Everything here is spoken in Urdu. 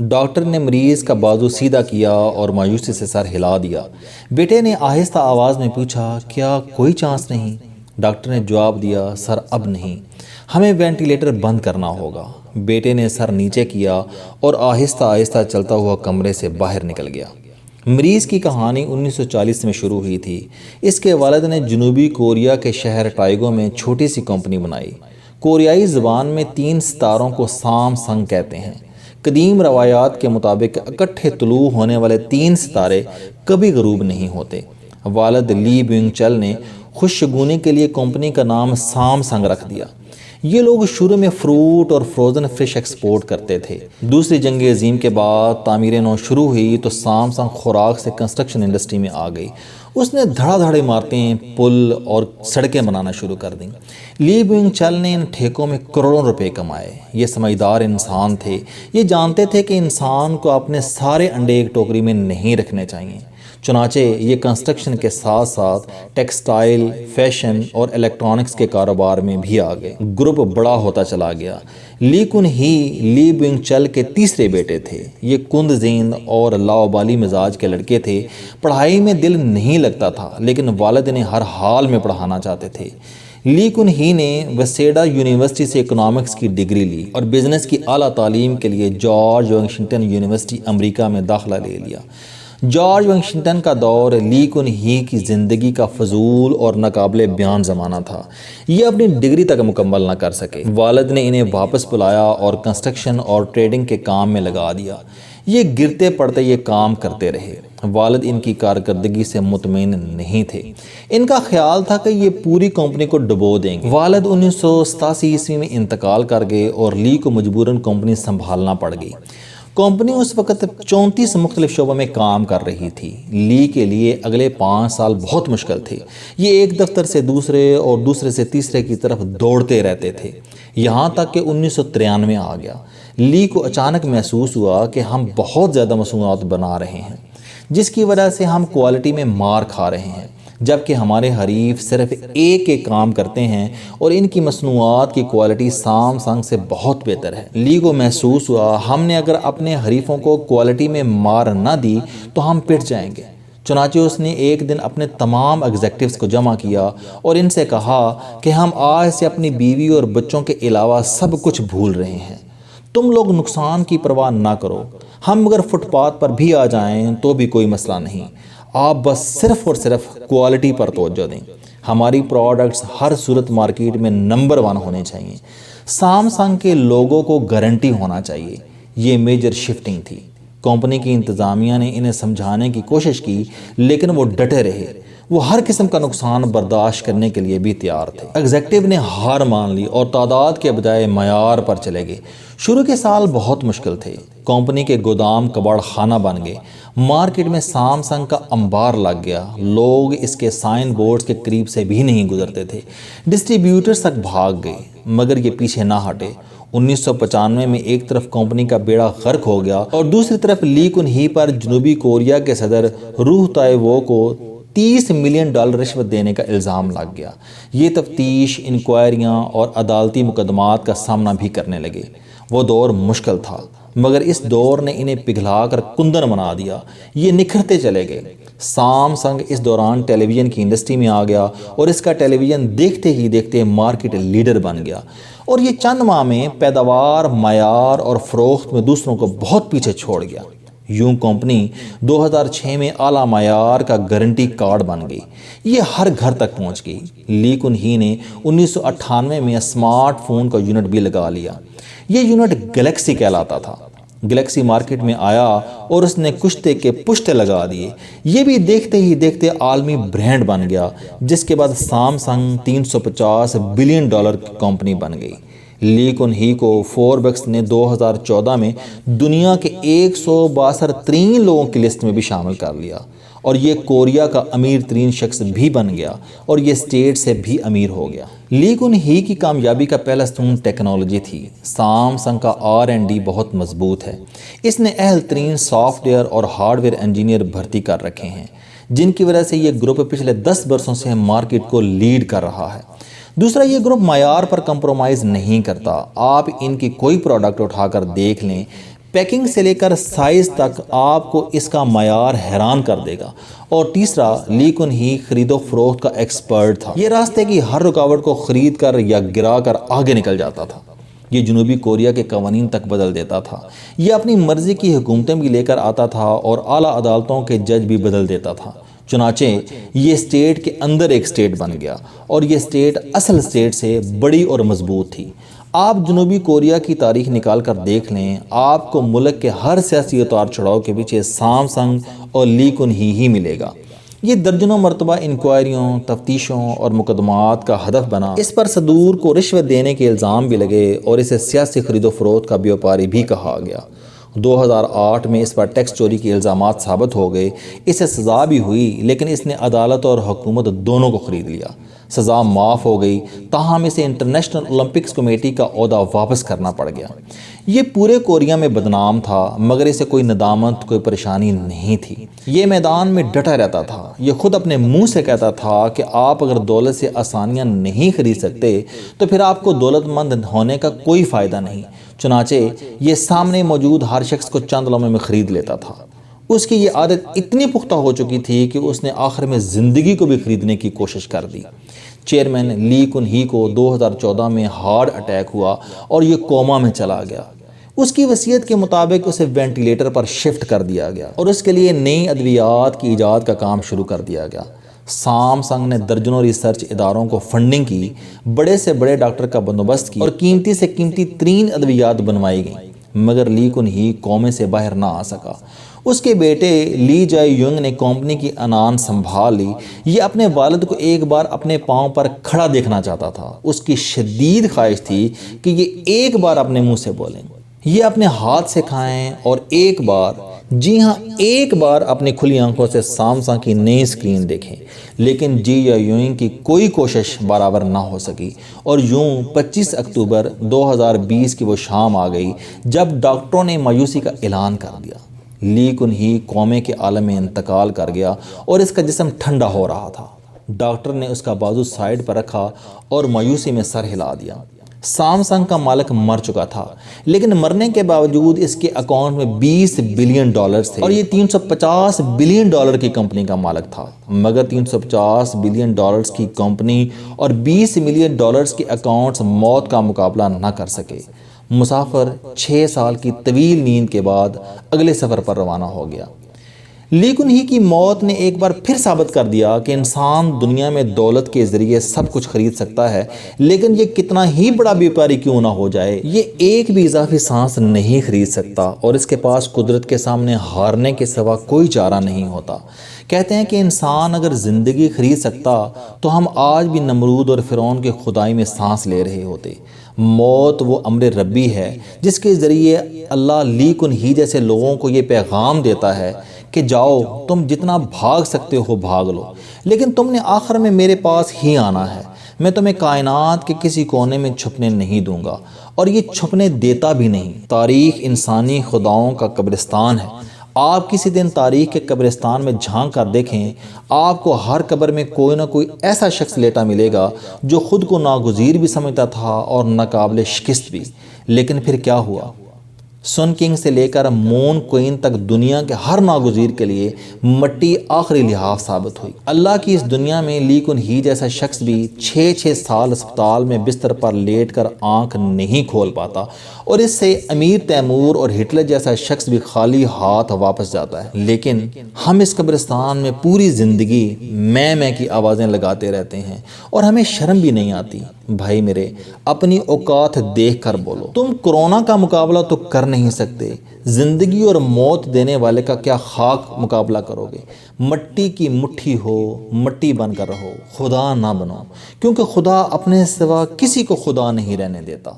ڈاکٹر نے مریض کا بازو سیدھا کیا اور مایوسی سے سر ہلا دیا۔ بیٹے نے آہستہ آواز میں پوچھا، کیا کوئی چانس نہیں؟ ڈاکٹر نے جواب دیا، سر اب نہیں، ہمیں وینٹیلیٹر بند کرنا ہوگا۔ بیٹے نے سر نیچے کیا اور آہستہ آہستہ چلتا ہوا کمرے سے باہر نکل گیا۔ مریض کی کہانی 1940 میں شروع ہوئی تھی۔ اس کے والد نے جنوبی کوریا کے شہر ٹائگو میں چھوٹی سی کمپنی بنائی۔ کوریائی زبان میں 3 ستاروں کو سام سنگ کہتے ہیں۔ قدیم روایات کے مطابق اکٹھے طلوع ہونے والے 3 ستارے کبھی غروب نہیں ہوتے۔ والد لی بینگ چل نے خوش شگونی کے لیے کمپنی کا نام سام سنگ رکھ دیا۔ یہ لوگ شروع میں فروٹ اور فروزن فش ایکسپورٹ کرتے تھے۔ دوسری جنگ عظیم کے بعد تعمیر نو شروع ہوئی تو سام سنگ خوراک سے کنسٹرکشن انڈسٹری میں آ گئی۔ اس نے دھڑا دھڑ عمارتیں، پل اور سڑکیں بنانا شروع کر دیں۔ لی بینگ چل نے ان ٹھیکوں میں کروڑوں روپے کمائے۔ یہ سمجھدار انسان تھے۔ یہ جانتے تھے کہ انسان کو اپنے سارے انڈے ایک ٹوکری میں نہیں رکھنے چاہیے۔ چنانچہ یہ کنسٹرکشن کے ساتھ ساتھ ٹیکسٹائل، فیشن اور الیکٹرانکس کے کاروبار میں بھی آ گئے۔ گروپ بڑا ہوتا چلا گیا۔ لی کن ہی لی بینگ چل کے تیسرے بیٹے تھے۔ یہ کند ذہن اور لاابالی مزاج کے لڑکے تھے۔ پڑھائی میں دل نہیں لگتا تھا، لیکن والد نے ہر حال میں پڑھانا چاہتے تھے۔ لی کن ہی نے وسیڈا یونیورسٹی سے اکنامکس کی ڈگری لی اور بزنس کی اعلیٰ تعلیم کے لیے جارج واشنگٹن یونیورسٹی امریکہ میں داخلہ لے لیا۔ جارج واشنگٹن کا دور لی کن ہی کی زندگی کا فضول اور ناقابل بیان زمانہ تھا۔ یہ اپنی ڈگری تک مکمل نہ کر سکے۔ والد نے انہیں واپس بلایا اور کنسٹرکشن اور ٹریڈنگ کے کام میں لگا دیا۔ یہ گرتے پڑتے یہ کام کرتے رہے۔ والد ان کی کارکردگی سے مطمئن نہیں تھے۔ ان کا خیال تھا کہ یہ پوری کمپنی کو ڈبو دیں گے۔ والد 1987 میں انتقال کر گئے اور لی کو مجبوراً کمپنی سنبھالنا پڑ گئی۔ کمپنی اس وقت 34 مختلف شعبوں میں کام کر رہی تھی۔ لی کے لیے اگلے 5 سال بہت مشکل تھے۔ یہ ایک دفتر سے دوسرے اور دوسرے سے تیسرے کی طرف دوڑتے رہتے تھے، یہاں تک کہ 1993 آ گیا۔ لی کو اچانک محسوس ہوا کہ ہم بہت زیادہ مصنوعات بنا رہے ہیں، جس کی وجہ سے ہم کوالٹی میں مار کھا رہے ہیں، جبکہ ہمارے حریف صرف ایک کام کرتے ہیں اور ان کی مصنوعات کی کوالٹی سام سنگ سے بہت بہتر ہے۔ لی کو محسوس ہوا ہم نے اگر اپنے حریفوں کو کوالٹی میں مار نہ دی تو ہم پٹ جائیں گے۔ چنانچہ اس نے ایک دن اپنے تمام ایگزیکٹوز کو جمع کیا اور ان سے کہا کہ ہم آج سے اپنی بیوی اور بچوں کے علاوہ سب کچھ بھول رہے ہیں۔ تم لوگ نقصان کی پرواہ نہ کرو، ہم اگر فٹ پاتھ پر بھی آ جائیں تو بھی کوئی مسئلہ نہیں، آپ بس صرف اور صرف کوالٹی پر توجہ دیں۔ ہماری پروڈکٹس ہر صورت مارکیٹ میں نمبر 1 ہونے چاہیے۔ سام سنگ کے لوگوں کو گارنٹی ہونا چاہیے۔ یہ میجر شفٹنگ تھی۔ کمپنی کی انتظامیہ نے انہیں سمجھانے کی کوشش کی، لیکن وہ ڈٹے رہے۔ وہ ہر قسم کا نقصان برداشت کرنے کے لیے بھی تیار تھے۔ ایگزیکٹو نے ہار مان لی اور تعداد کے بجائے معیار پر چلے گئے۔ شروع کے سال بہت مشکل تھے۔ کمپنی کے گودام کباڑ خانہ بن گئے۔ مارکیٹ میں سام سنگ کا انبار لگ گیا۔ لوگ اس کے سائن بورڈز کے قریب سے بھی نہیں گزرتے تھے۔ ڈسٹریبیوٹرز تک بھاگ گئے، مگر یہ پیچھے نہ ہٹے۔ 1995 میں ایک طرف کمپنی کا بیڑا غرق ہو گیا اور دوسری طرف لی کن ہی پر جنوبی کوریا کے صدر روہ تائے وو کو $30 ملین رشوت دینے کا الزام لگ گیا۔ یہ تفتیش، انکوائریاں اور عدالتی مقدمات کا سامنا بھی کرنے لگے۔ وہ دور مشکل تھا، مگر اس دور نے انہیں پگھلا کر کندن بنا دیا۔ یہ نکھرتے چلے گئے۔ سام سنگ اس دوران ٹیلی ویژن کی انڈسٹری میں آ گیا اور اس کا ٹیلی ویژن دیکھتے ہی دیکھتے مارکیٹ لیڈر بن گیا، اور یہ چند ماہ میں پیداوار، معیار اور فروخت میں دوسروں کو بہت پیچھے چھوڑ گیا۔ یوں کمپنی 2006 میں اعلیٰ معیار کا گارنٹی کارڈ بن گئی۔ یہ ہر گھر تک پہنچ گئی۔ لی کن ہی نے 1998 میں اسمارٹ فون کا یونٹ بھی لگا لیا۔ یہ یونٹ گلیکسی کہلاتا تھا۔ گلیکسی مارکیٹ میں آیا اور اس نے کشتے کے پشتے لگا دیے۔ یہ بھی دیکھتے ہی دیکھتے عالمی برانڈ بن گیا، جس کے بعد سام سنگ $350 بلین کی کمپنی بن گئی۔ لی کن ہی کو فوربس نے 2014 میں دنیا کے 162 ترین لوگوں کی لسٹ میں بھی شامل کر لیا، اور یہ کوریا کا امیر ترین شخص بھی بن گیا، اور یہ اسٹیٹ سے بھی امیر ہو گیا۔ لی کن ہی کی کامیابی کا پہلا ستون ٹیکنالوجی تھی۔ سام سنگ کا R&D بہت مضبوط ہے۔ اس نے اہل ترین سافٹ ویئر اور ہارڈ ویئر انجینئر بھرتی کر رکھے ہیں۔ جن کی وجہ سے یہ گروپ پچھلے 10 برسوں سے مارکیٹ کو لیڈ کر رہا ہے۔ دوسرا، یہ گروپ معیار پر کمپرومائز نہیں کرتا۔ آپ ان کی کوئی پروڈکٹ اٹھا کر دیکھ لیں، پیکنگ سے لے کر سائز تک آپ کو اس کا معیار حیران کر دے گا۔ اور تیسرا، لی کن ہی خرید و فروخت کا ایکسپرٹ تھا۔ یہ راستے کی ہر رکاوٹ کو خرید کر یا گرا کر آگے نکل جاتا تھا۔ یہ جنوبی کوریا کے قوانین تک بدل دیتا تھا۔ یہ اپنی مرضی کی حکومتیں بھی لے کر آتا تھا اور اعلیٰ عدالتوں کے جج بھی بدل دیتا تھا۔ چنانچہ یہ اسٹیٹ کے اندر ایک اسٹیٹ بن گیا، اور یہ اسٹیٹ اصل اسٹیٹ سے بڑی اور مضبوط تھی۔ آپ جنوبی کوریا کی تاریخ نکال کر دیکھ لیں، آپ کو ملک کے ہر سیاسی اتار چڑھاؤ کے پیچھے سامسنگ اور لی کن ہی ملے گا۔ یہ درجنوں مرتبہ انکوائریوں، تفتیشوں اور مقدمات کا ہدف بنا۔ اس پر صدور کو رشوت دینے کے الزام بھی لگے اور اسے سیاسی خرید و فروخت کا بیوپاری بھی کہا گیا۔ 2008 میں اس پر ٹیکس چوری کے الزامات ثابت ہو گئے۔ اسے سزا بھی ہوئی، لیکن اس نے عدالت اور حکومت دونوں کو خرید لیا۔ سزا معاف ہو گئی، تاہم اسے انٹرنیشنل اولمپکس کمیٹی کا عہدہ واپس کرنا پڑ گیا۔ یہ پورے کوریا میں بدنام تھا، مگر اسے کوئی ندامت، کوئی پریشانی نہیں تھی۔ یہ میدان میں ڈٹا رہتا تھا۔ یہ خود اپنے منہ سے کہتا تھا کہ آپ اگر دولت سے آسانیاں نہیں خرید سکتے تو پھر آپ کو دولت مند ہونے کا کوئی فائدہ نہیں۔ چنانچہ یہ سامنے موجود ہر شخص کو چند لمحے میں خرید لیتا تھا۔ اس کی یہ عادت اتنی پختہ ہو چکی تھی کہ اس نے آخر میں زندگی کو بھی خریدنے کی کوشش کر دی۔ چیئرمین لی کن ہی کو 2014 میں ہارٹ اٹیک ہوا اور یہ کوما میں چلا گیا۔ اس کی وصیت کے مطابق اسے وینٹیلیٹر پر شفٹ کر دیا گیا اور اس کے لیے نئی ادویات کی ایجاد کا کام شروع کر دیا گیا۔ سامسنگ نے درجنوں ریسرچ اداروں کو فنڈنگ کی، بڑے سے بڑے ڈاکٹر کا بندوبست کی اور قیمتی سے قیمتی ترین ادویات بنوائی گئیں، مگر لی کن ہی کومے سے باہر نہ آ سکا۔ اس کے بیٹے لی جائے یونگ نے کمپنی کی انان سنبھال لی۔ یہ اپنے والد کو ایک بار اپنے پاؤں پر کھڑا دیکھنا چاہتا تھا۔ اس کی شدید خواہش تھی کہ یہ ایک بار اپنے منہ سے بولیں، یہ اپنے ہاتھ سے کھائیں اور ایک بار، جی ہاں ایک بار اپنی کھلی آنکھوں سے سامسنگ کی نئی اسکرین دیکھیں۔ لیکن جی یا یونگ کی کوئی کوشش برابر نہ ہو سکی، اور یوں 25 اکتوبر 2020 کی وہ شام آ گئی جب ڈاکٹروں نے مایوسی کا اعلان کر دیا۔ لی کن ہی کومے کے عالم میں انتقال کر گیا اور اس کا جسم ٹھنڈا ہو رہا تھا۔ ڈاکٹر نے اس کا بازو سائیڈ پر رکھا اور مایوسی میں سر ہلا دیا۔ سامسنگ کا مالک مر چکا تھا، لیکن مرنے کے باوجود اس کے اکاؤنٹ میں $20 بلین تھے اور یہ $350 بلین کی کمپنی کا مالک تھا۔ مگر $350 بلین کی کمپنی اور $20 ملین کے اکاؤنٹس موت کا مقابلہ نہ کر سکے۔ مسافر 6 سال کی طویل نیند کے بعد اگلے سفر پر روانہ ہو گیا۔ لی کن ہی کی موت نے ایک بار پھر ثابت کر دیا کہ انسان دنیا میں دولت کے ذریعے سب کچھ خرید سکتا ہے، لیکن یہ کتنا ہی بڑا بیوپاری کیوں نہ ہو جائے، یہ ایک بھی اضافی سانس نہیں خرید سکتا، اور اس کے پاس قدرت کے سامنے ہارنے کے سوا کوئی چارہ نہیں ہوتا۔ کہتے ہیں کہ انسان اگر زندگی خرید سکتا تو ہم آج بھی نمرود اور فرعون کے خدائی میں سانس لے رہے ہوتے۔ موت وہ امر ربی ہے جس کے ذریعے اللہ لی کن ہی جیسے لوگوں کو یہ پیغام دیتا ہے کہ جاؤ، تم جتنا بھاگ سکتے ہو بھاگ لو، لیکن تم نے آخر میں میرے پاس ہی آنا ہے۔ میں تمہیں کائنات کے کسی کونے میں چھپنے نہیں دوں گا، اور یہ چھپنے دیتا بھی نہیں۔ تاریخ انسانی خداؤں کا قبرستان ہے۔ آپ کسی دن تاریخ کے قبرستان میں جھانک کر دیکھیں، آپ کو ہر قبر میں کوئی نہ کوئی ایسا شخص لیٹا ملے گا جو خود کو ناگزیر بھی سمجھتا تھا اور ناقابل شکست بھی۔ لیکن پھر کیا ہوا؟ سن کنگ سے لے کر مون کوئن تک دنیا کے ہر ناگزیر کے لیے مٹی آخری لحاظ ثابت ہوئی۔ اللہ کی اس دنیا میں لی کن ہی جیسا شخص بھی 6 سال اسپتال میں بستر پر لیٹ کر آنکھ نہیں کھول پاتا، اور اس سے امیر تیمور اور ہٹلر جیسا شخص بھی خالی ہاتھ واپس جاتا ہے۔ لیکن ہم اس قبرستان میں پوری زندگی میں کی آوازیں لگاتے رہتے ہیں اور ہمیں شرم بھی نہیں آتی۔ بھائی میرے، اپنی اوقات دیکھ کر بولو۔ تم کورونا کا مقابلہ تو کر نہیں سکتے، زندگی اور موت دینے والے کا کیا خاک مقابلہ کرو گے؟ مٹی کی مٹھی ہو، مٹی بن کر رہو، خدا نہ بنو، کیونکہ خدا اپنے سوا کسی کو خدا نہیں رہنے دیتا۔